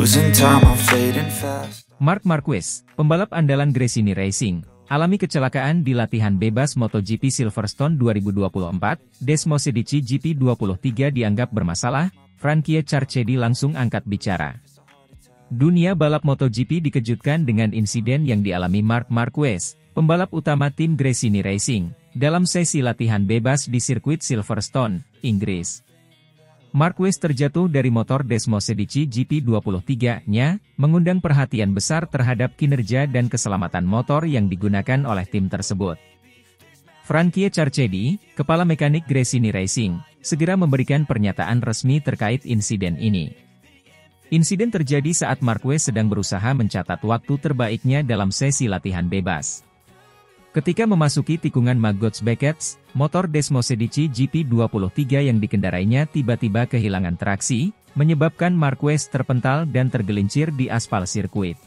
Losing time, I'm fading fast. Marc Marquez, pembalap andalan Gresini Racing, alami kecelakaan di latihan bebas MotoGP Silverstone 2024, Desmosedici GP23 dianggap bermasalah, Frankie Carchedi langsung angkat bicara. Dunia balap MotoGP dikejutkan dengan insiden yang dialami Marc Marquez, pembalap utama tim Gresini Racing, dalam sesi latihan bebas di sirkuit Silverstone, Inggris. Marquez terjatuh dari motor Desmosedici GP23-nya, mengundang perhatian besar terhadap kinerja dan keselamatan motor yang digunakan oleh tim tersebut. Frankie Carchedi, kepala mekanik Gresini Racing, segera memberikan pernyataan resmi terkait insiden ini. Insiden terjadi saat Marquez sedang berusaha mencatat waktu terbaiknya dalam sesi latihan bebas. Ketika memasuki tikungan Maggots Beckett, motor Desmosedici GP23 yang dikendarainya tiba-tiba kehilangan traksi, menyebabkan Marquez terpental dan tergelincir di aspal sirkuit.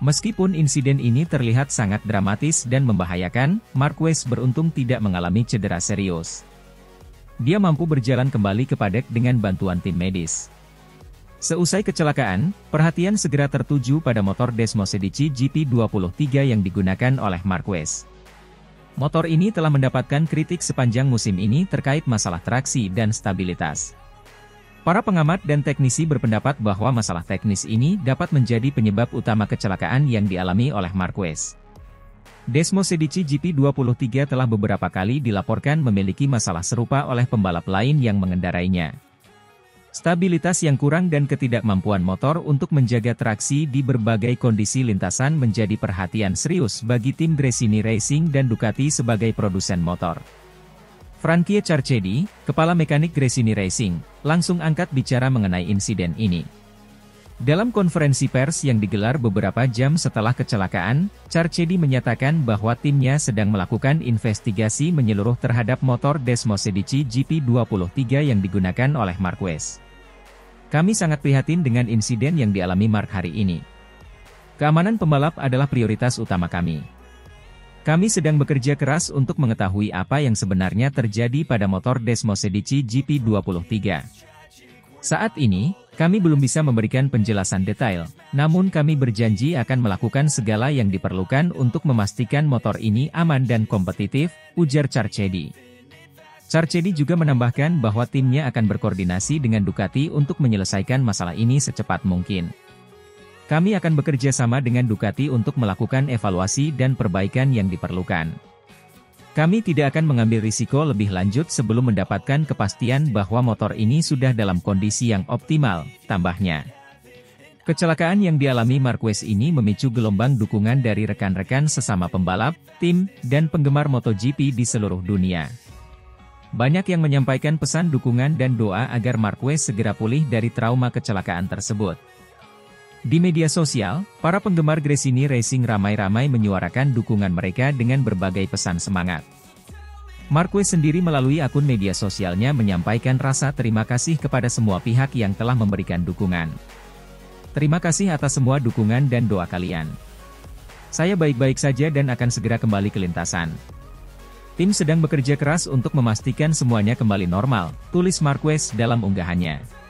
Meskipun insiden ini terlihat sangat dramatis dan membahayakan, Marquez beruntung tidak mengalami cedera serius. Dia mampu berjalan kembali ke paddock dengan bantuan tim medis. Seusai kecelakaan, perhatian segera tertuju pada motor Desmosedici GP23 yang digunakan oleh Marquez. Motor ini telah mendapatkan kritik sepanjang musim ini terkait masalah traksi dan stabilitas. Para pengamat dan teknisi berpendapat bahwa masalah teknis ini dapat menjadi penyebab utama kecelakaan yang dialami oleh Marquez. Desmosedici GP23 telah beberapa kali dilaporkan memiliki masalah serupa oleh pembalap lain yang mengendarainya. Stabilitas yang kurang dan ketidakmampuan motor untuk menjaga traksi di berbagai kondisi lintasan menjadi perhatian serius bagi tim Gresini Racing dan Ducati sebagai produsen motor. Frankie Carchedi, kepala mekanik Gresini Racing, langsung angkat bicara mengenai insiden ini. Dalam konferensi pers yang digelar beberapa jam setelah kecelakaan, Carchedi menyatakan bahwa timnya sedang melakukan investigasi menyeluruh terhadap motor Desmosedici GP23 yang digunakan oleh Marquez. Kami sangat prihatin dengan insiden yang dialami Marc hari ini. Keamanan pembalap adalah prioritas utama kami. Kami sedang bekerja keras untuk mengetahui apa yang sebenarnya terjadi pada motor Desmosedici GP23. Saat ini, kami belum bisa memberikan penjelasan detail, namun kami berjanji akan melakukan segala yang diperlukan untuk memastikan motor ini aman dan kompetitif, ujar Carchedi. Carchedi juga menambahkan bahwa timnya akan berkoordinasi dengan Ducati untuk menyelesaikan masalah ini secepat mungkin. Kami akan bekerja sama dengan Ducati untuk melakukan evaluasi dan perbaikan yang diperlukan. Kami tidak akan mengambil risiko lebih lanjut sebelum mendapatkan kepastian bahwa motor ini sudah dalam kondisi yang optimal, tambahnya. Kecelakaan yang dialami Marquez ini memicu gelombang dukungan dari rekan-rekan sesama pembalap, tim, dan penggemar MotoGP di seluruh dunia. Banyak yang menyampaikan pesan dukungan dan doa agar Marquez segera pulih dari trauma kecelakaan tersebut. Di media sosial, para penggemar Gresini Racing ramai-ramai menyuarakan dukungan mereka dengan berbagai pesan semangat. Marquez sendiri melalui akun media sosialnya menyampaikan rasa terima kasih kepada semua pihak yang telah memberikan dukungan. Terima kasih atas semua dukungan dan doa kalian. Saya baik-baik saja dan akan segera kembali ke lintasan. Tim sedang bekerja keras untuk memastikan semuanya kembali normal, tulis Marquez dalam unggahannya.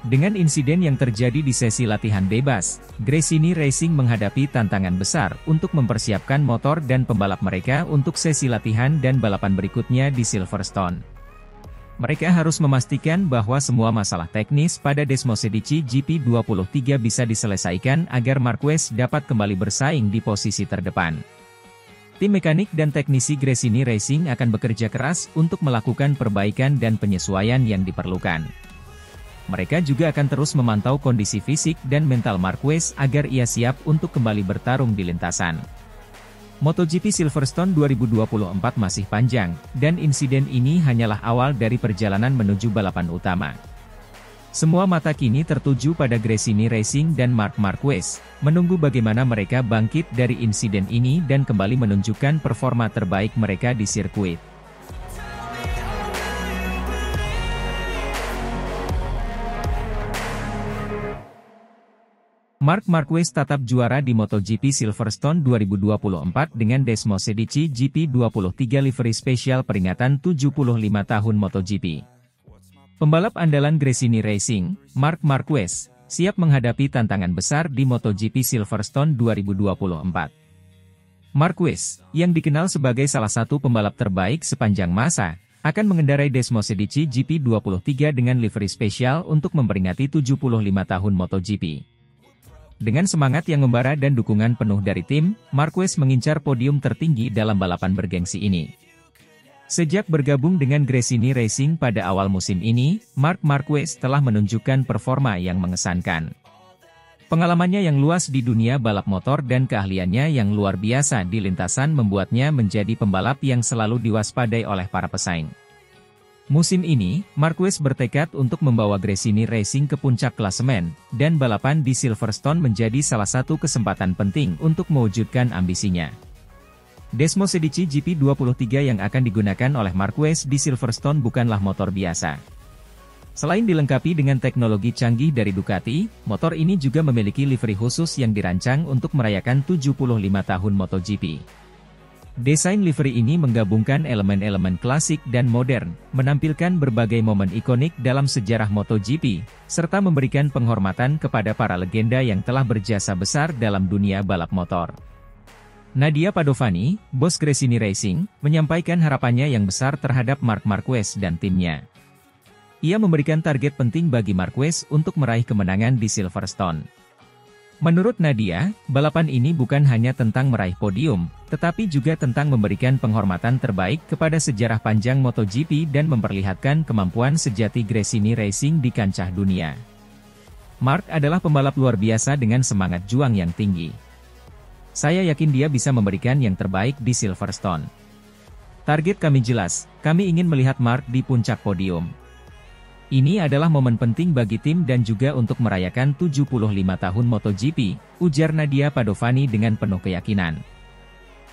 Dengan insiden yang terjadi di sesi latihan bebas, Gresini Racing menghadapi tantangan besar untuk mempersiapkan motor dan pembalap mereka untuk sesi latihan dan balapan berikutnya di Silverstone. Mereka harus memastikan bahwa semua masalah teknis pada Desmosedici GP23 bisa diselesaikan agar Marquez dapat kembali bersaing di posisi terdepan. Tim mekanik dan teknisi Gresini Racing akan bekerja keras untuk melakukan perbaikan dan penyesuaian yang diperlukan. Mereka juga akan terus memantau kondisi fisik dan mental Marquez agar ia siap untuk kembali bertarung di lintasan. MotoGP Silverstone 2024 masih panjang, dan insiden ini hanyalah awal dari perjalanan menuju balapan utama. Semua mata kini tertuju pada Gresini Racing dan Marc Marquez, menunggu bagaimana mereka bangkit dari insiden ini dan kembali menunjukkan performa terbaik mereka di sirkuit. Marc Marquez tetap juara di MotoGP Silverstone 2024 dengan Desmosedici GP23 livery spesial peringatan 75 tahun MotoGP. Pembalap andalan Gresini Racing, Marc Marquez, siap menghadapi tantangan besar di MotoGP Silverstone 2024. Marquez, yang dikenal sebagai salah satu pembalap terbaik sepanjang masa, akan mengendarai Desmosedici GP23 dengan livery spesial untuk memperingati 75 tahun MotoGP. Dengan semangat yang membara dan dukungan penuh dari tim, Marquez mengincar podium tertinggi dalam balapan bergengsi ini. Sejak bergabung dengan Gresini Racing pada awal musim ini, Marc Marquez telah menunjukkan performa yang mengesankan. Pengalamannya yang luas di dunia balap motor dan keahliannya yang luar biasa di lintasan membuatnya menjadi pembalap yang selalu diwaspadai oleh para pesaing. Musim ini, Marquez bertekad untuk membawa Gresini Racing ke puncak klasemen, dan balapan di Silverstone menjadi salah satu kesempatan penting untuk mewujudkan ambisinya. Desmosedici GP23 yang akan digunakan oleh Marquez di Silverstone bukanlah motor biasa. Selain dilengkapi dengan teknologi canggih dari Ducati, motor ini juga memiliki livery khusus yang dirancang untuk merayakan 75 tahun MotoGP. Desain livery ini menggabungkan elemen-elemen klasik dan modern, menampilkan berbagai momen ikonik dalam sejarah MotoGP, serta memberikan penghormatan kepada para legenda yang telah berjasa besar dalam dunia balap motor. Nadia Padovani, bos Gresini Racing, menyampaikan harapannya yang besar terhadap Marc Marquez dan timnya. Ia memberikan target penting bagi Marquez untuk meraih kemenangan di Silverstone. Menurut Nadia, balapan ini bukan hanya tentang meraih podium, tetapi juga tentang memberikan penghormatan terbaik kepada sejarah panjang MotoGP dan memperlihatkan kemampuan sejati Gresini Racing di kancah dunia. Marc adalah pembalap luar biasa dengan semangat juang yang tinggi. Saya yakin dia bisa memberikan yang terbaik di Silverstone. Target kami jelas, kami ingin melihat Marc di puncak podium. Ini adalah momen penting bagi tim dan juga untuk merayakan 75 tahun MotoGP, ujar Nadia Padovani dengan penuh keyakinan.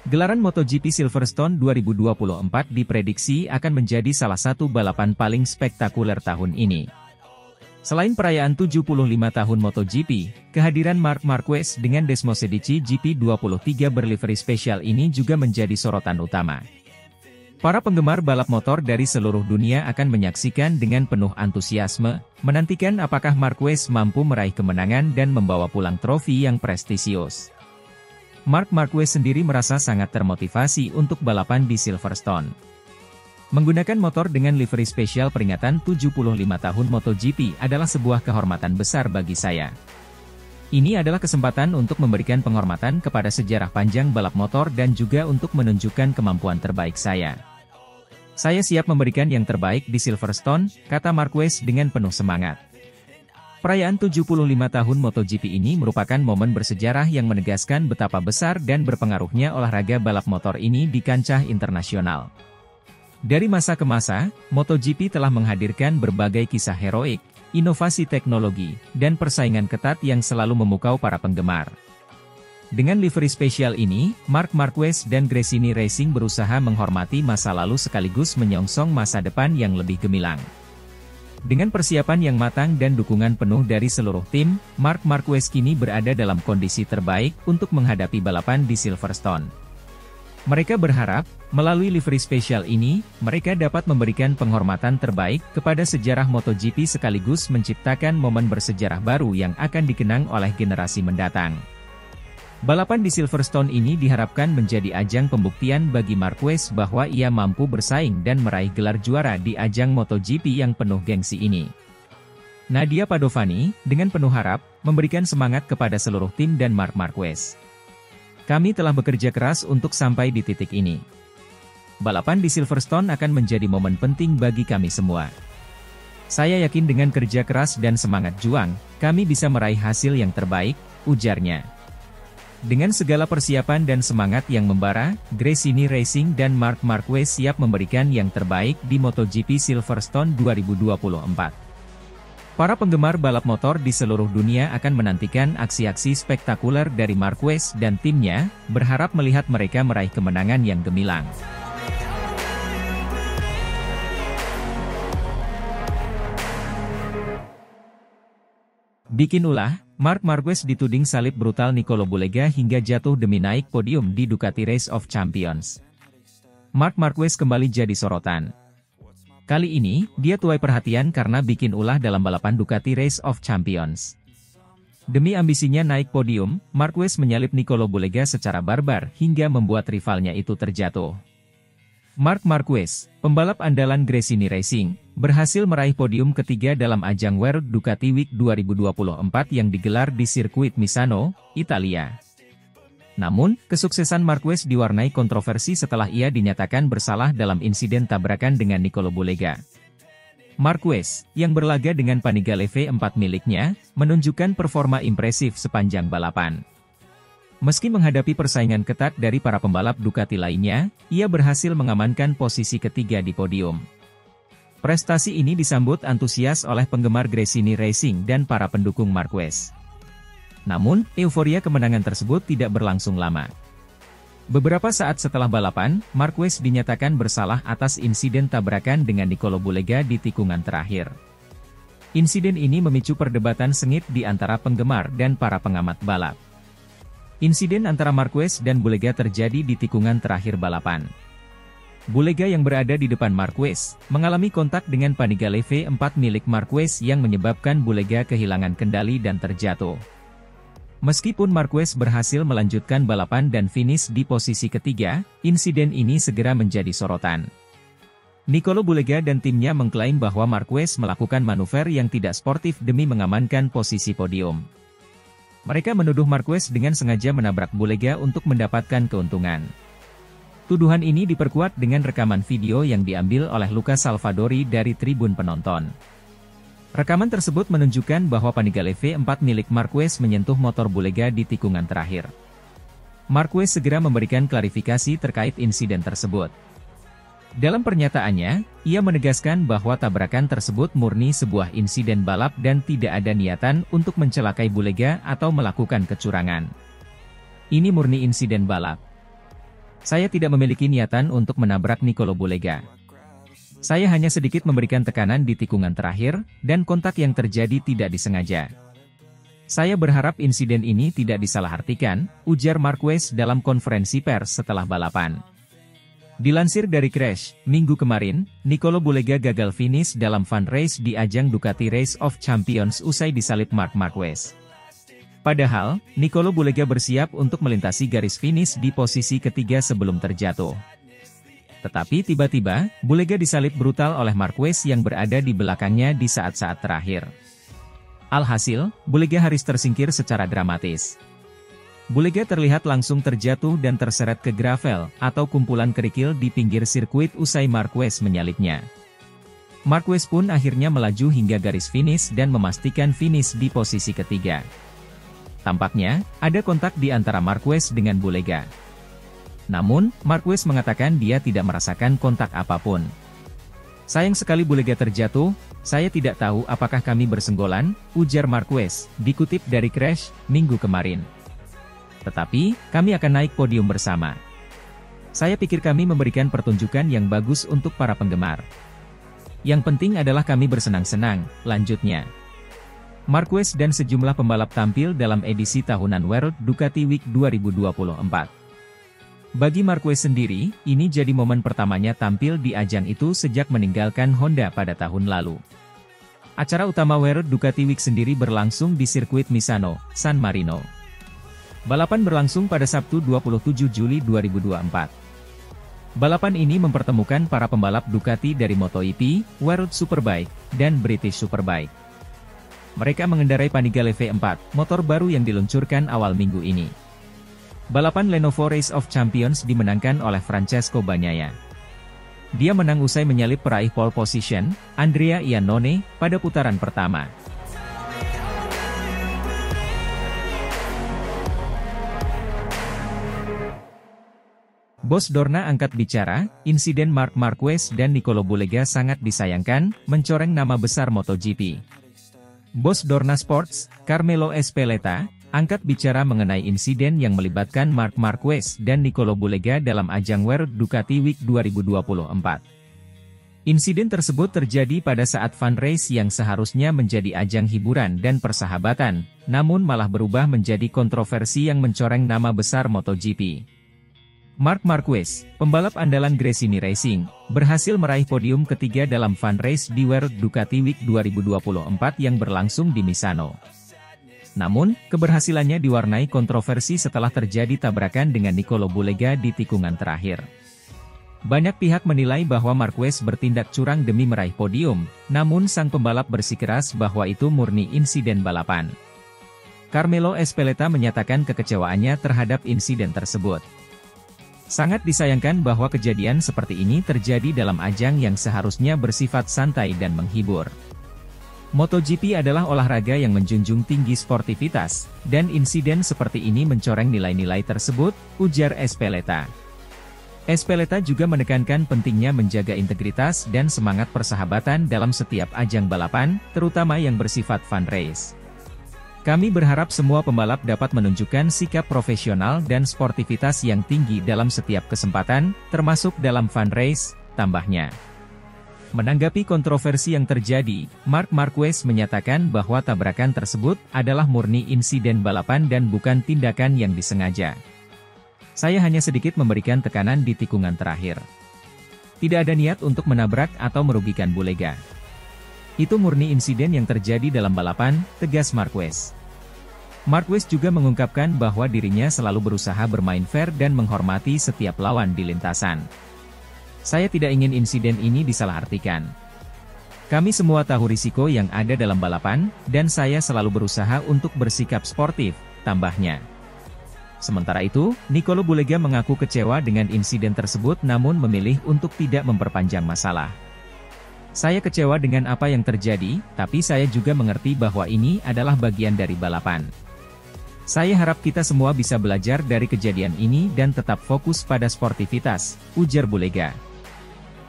Gelaran MotoGP Silverstone 2024 diprediksi akan menjadi salah satu balapan paling spektakuler tahun ini. Selain perayaan 75 tahun MotoGP, kehadiran Marc Marquez dengan Desmosedici GP23 berlivery spesial ini juga menjadi sorotan utama. Para penggemar balap motor dari seluruh dunia akan menyaksikan dengan penuh antusiasme, menantikan apakah Marquez mampu meraih kemenangan dan membawa pulang trofi yang prestisius. Marc Marquez sendiri merasa sangat termotivasi untuk balapan di Silverstone. Menggunakan motor dengan livery spesial peringatan 75 tahun MotoGP adalah sebuah kehormatan besar bagi saya. Ini adalah kesempatan untuk memberikan penghormatan kepada sejarah panjang balap motor dan juga untuk menunjukkan kemampuan terbaik saya. Saya siap memberikan yang terbaik di Silverstone, kata Marquez dengan penuh semangat. Perayaan 75 tahun MotoGP ini merupakan momen bersejarah yang menegaskan betapa besar dan berpengaruhnya olahraga balap motor ini di kancah internasional. Dari masa ke masa, MotoGP telah menghadirkan berbagai kisah heroik, inovasi teknologi, dan persaingan ketat yang selalu memukau para penggemar. Dengan livery spesial ini, Marc Marquez dan Gresini Racing berusaha menghormati masa lalu sekaligus menyongsong masa depan yang lebih gemilang. Dengan persiapan yang matang dan dukungan penuh dari seluruh tim, Marc Marquez kini berada dalam kondisi terbaik untuk menghadapi balapan di Silverstone. Mereka berharap, melalui livery spesial ini, mereka dapat memberikan penghormatan terbaik kepada sejarah MotoGP sekaligus menciptakan momen bersejarah baru yang akan dikenang oleh generasi mendatang. Balapan di Silverstone ini diharapkan menjadi ajang pembuktian bagi Marquez bahwa ia mampu bersaing dan meraih gelar juara di ajang MotoGP yang penuh gengsi ini. Nadia Padovani, dengan penuh harap, memberikan semangat kepada seluruh tim dan Marc Marquez. Kami telah bekerja keras untuk sampai di titik ini. Balapan di Silverstone akan menjadi momen penting bagi kami semua. Saya yakin dengan kerja keras dan semangat juang, kami bisa meraih hasil yang terbaik, ujarnya. Dengan segala persiapan dan semangat yang membara, Gresini Racing dan Marc Marquez siap memberikan yang terbaik di MotoGP Silverstone 2024. Para penggemar balap motor di seluruh dunia akan menantikan aksi-aksi spektakuler dari Marquez dan timnya, berharap melihat mereka meraih kemenangan yang gemilang. Bikin ulah, Marc Marquez dituding salib brutal Nicolo Bulega hingga jatuh demi naik podium di Ducati Race of Champions. Marc Marquez kembali jadi sorotan. Kali ini, dia tuai perhatian karena bikin ulah dalam balapan Ducati Race of Champions. Demi ambisinya naik podium, Marquez menyalip Nicolo Bulega secara barbar hingga membuat rivalnya itu terjatuh. Marc Marquez, pembalap andalan Gresini Racing, berhasil meraih podium ketiga dalam ajang World Ducati Week 2024 yang digelar di sirkuit Misano, Italia. Namun, kesuksesan Marquez diwarnai kontroversi setelah ia dinyatakan bersalah dalam insiden tabrakan dengan Nicolo Bulega. Marquez, yang berlaga dengan Panigale V4 miliknya, menunjukkan performa impresif sepanjang balapan. Meski menghadapi persaingan ketat dari para pembalap Ducati lainnya, ia berhasil mengamankan posisi ketiga di podium. Prestasi ini disambut antusias oleh penggemar Gresini Racing dan para pendukung Marquez. Namun, euforia kemenangan tersebut tidak berlangsung lama. Beberapa saat setelah balapan, Marquez dinyatakan bersalah atas insiden tabrakan dengan Nicolo Bulega di tikungan terakhir. Insiden ini memicu perdebatan sengit di antara penggemar dan para pengamat balap. Insiden antara Marquez dan Bulega terjadi di tikungan terakhir balapan. Bulega yang berada di depan Marquez, mengalami kontak dengan Panigale V4 milik Marquez yang menyebabkan Bulega kehilangan kendali dan terjatuh. Meskipun Marquez berhasil melanjutkan balapan dan finish di posisi ketiga, insiden ini segera menjadi sorotan. Nicolo Bulega dan timnya mengklaim bahwa Marquez melakukan manuver yang tidak sportif demi mengamankan posisi podium. Mereka menuduh Marquez dengan sengaja menabrak Bulega untuk mendapatkan keuntungan. Tuduhan ini diperkuat dengan rekaman video yang diambil oleh Luca Salvadori dari tribun penonton. Rekaman tersebut menunjukkan bahwa Panigale V4 milik Marquez menyentuh motor Bulega di tikungan terakhir. Marquez segera memberikan klarifikasi terkait insiden tersebut. Dalam pernyataannya, ia menegaskan bahwa tabrakan tersebut murni sebuah insiden balap dan tidak ada niatan untuk mencelakai Bulega atau melakukan kecurangan. Ini murni insiden balap. Saya tidak memiliki niatan untuk menabrak Nicolo Bulega. Saya hanya sedikit memberikan tekanan di tikungan terakhir, dan kontak yang terjadi tidak disengaja. Saya berharap insiden ini tidak disalahartikan, ujar Marquez dalam konferensi pers setelah balapan. Dilansir dari Crash, minggu kemarin, Nicolo Bulega gagal finish dalam fun race di ajang Ducati Race of Champions usai disalip Marc Marquez. Padahal, Nicolo Bulega bersiap untuk melintasi garis finish di posisi ketiga sebelum terjatuh. Tetapi tiba-tiba, Bulega disalip brutal oleh Marquez yang berada di belakangnya di saat-saat terakhir. Alhasil, Bulega harus tersingkir secara dramatis. Bulega terlihat langsung terjatuh dan terseret ke gravel, atau kumpulan kerikil di pinggir sirkuit usai Marquez menyalipnya. Marquez pun akhirnya melaju hingga garis finish dan memastikan finish di posisi ketiga. Tampaknya, ada kontak di antara Marquez dengan Bulega. Namun, Marquez mengatakan dia tidak merasakan kontak apapun. Sayang sekali Bulega terjatuh, saya tidak tahu apakah kami bersenggolan, ujar Marquez, dikutip dari Crash, minggu kemarin. Tetapi, kami akan naik podium bersama. Saya pikir kami memberikan pertunjukan yang bagus untuk para penggemar. Yang penting adalah kami bersenang-senang, lanjutnya. Marquez dan sejumlah pembalap tampil dalam edisi tahunan World Ducati Week 2024. Bagi Marquez sendiri, ini jadi momen pertamanya tampil di ajang itu sejak meninggalkan Honda pada tahun lalu. Acara utama World Ducati Week sendiri berlangsung di sirkuit Misano, San Marino. Balapan berlangsung pada Sabtu 27 Juli 2024. Balapan ini mempertemukan para pembalap Ducati dari MotoGP, World Superbike, dan British Superbike. Mereka mengendarai Panigale V4, motor baru yang diluncurkan awal minggu ini. Balapan Lenovo Race of Champions dimenangkan oleh Francesco Bagnaia. Dia menang usai menyalip peraih pole position, Andrea Iannone, pada putaran pertama. Bos Dorna angkat bicara, insiden Marc Marquez dan Nicolo Bulega sangat disayangkan, mencoreng nama besar MotoGP. Bos Dorna Sports, Carmelo Espeleta, angkat bicara mengenai insiden yang melibatkan Marc Marquez dan Nicolo Bulega dalam ajang World Ducati Week 2024. Insiden tersebut terjadi pada saat fun race yang seharusnya menjadi ajang hiburan dan persahabatan, namun malah berubah menjadi kontroversi yang mencoreng nama besar MotoGP. Marc Marquez, pembalap andalan Gresini Racing, berhasil meraih podium ketiga dalam fun race di World Ducati Week 2024 yang berlangsung di Misano. Namun, keberhasilannya diwarnai kontroversi setelah terjadi tabrakan dengan Nicolo Bulega di tikungan terakhir. Banyak pihak menilai bahwa Marquez bertindak curang demi meraih podium, namun sang pembalap bersikeras bahwa itu murni insiden balapan. Carmelo Ezpeleta menyatakan kekecewaannya terhadap insiden tersebut. Sangat disayangkan bahwa kejadian seperti ini terjadi dalam ajang yang seharusnya bersifat santai dan menghibur. MotoGP adalah olahraga yang menjunjung tinggi sportivitas, dan insiden seperti ini mencoreng nilai-nilai tersebut, ujar Ezpeleta. Ezpeleta juga menekankan pentingnya menjaga integritas dan semangat persahabatan dalam setiap ajang balapan, terutama yang bersifat fun race. Kami berharap semua pembalap dapat menunjukkan sikap profesional dan sportivitas yang tinggi dalam setiap kesempatan, termasuk dalam fun race, tambahnya. Menanggapi kontroversi yang terjadi, Marc Marquez menyatakan bahwa tabrakan tersebut adalah murni insiden balapan dan bukan tindakan yang disengaja. Saya hanya sedikit memberikan tekanan di tikungan terakhir. Tidak ada niat untuk menabrak atau merugikan Bulega. Itu murni insiden yang terjadi dalam balapan, tegas Marquez. Marquez juga mengungkapkan bahwa dirinya selalu berusaha bermain fair dan menghormati setiap lawan di lintasan. Saya tidak ingin insiden ini disalahartikan. Kami semua tahu risiko yang ada dalam balapan, dan saya selalu berusaha untuk bersikap sportif, tambahnya. Sementara itu, Nicolo Bulega mengaku kecewa dengan insiden tersebut namun memilih untuk tidak memperpanjang masalah. Saya kecewa dengan apa yang terjadi, tapi saya juga mengerti bahwa ini adalah bagian dari balapan. Saya harap kita semua bisa belajar dari kejadian ini dan tetap fokus pada sportivitas, ujar Bulega.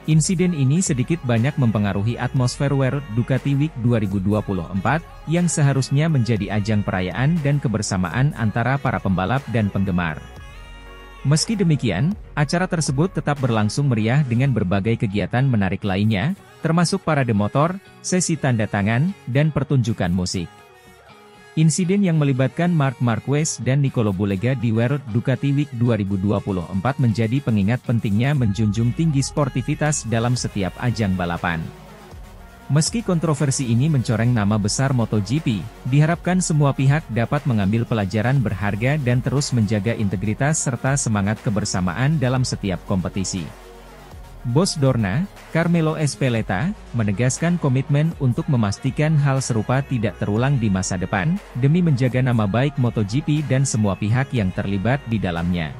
Insiden ini sedikit banyak mempengaruhi atmosfer World Ducati Week 2024, yang seharusnya menjadi ajang perayaan dan kebersamaan antara para pembalap dan penggemar. Meski demikian, acara tersebut tetap berlangsung meriah dengan berbagai kegiatan menarik lainnya, termasuk parade motor, sesi tanda tangan, dan pertunjukan musik. Insiden yang melibatkan Marc Marquez dan Nicolo Bulega di World Ducati Week 2024 menjadi pengingat pentingnya menjunjung tinggi sportivitas dalam setiap ajang balapan. Meski kontroversi ini mencoreng nama besar MotoGP, diharapkan semua pihak dapat mengambil pelajaran berharga dan terus menjaga integritas serta semangat kebersamaan dalam setiap kompetisi. Bos Dorna, Carmelo Ezpeleta, menegaskan komitmen untuk memastikan hal serupa tidak terulang di masa depan, demi menjaga nama baik MotoGP dan semua pihak yang terlibat di dalamnya.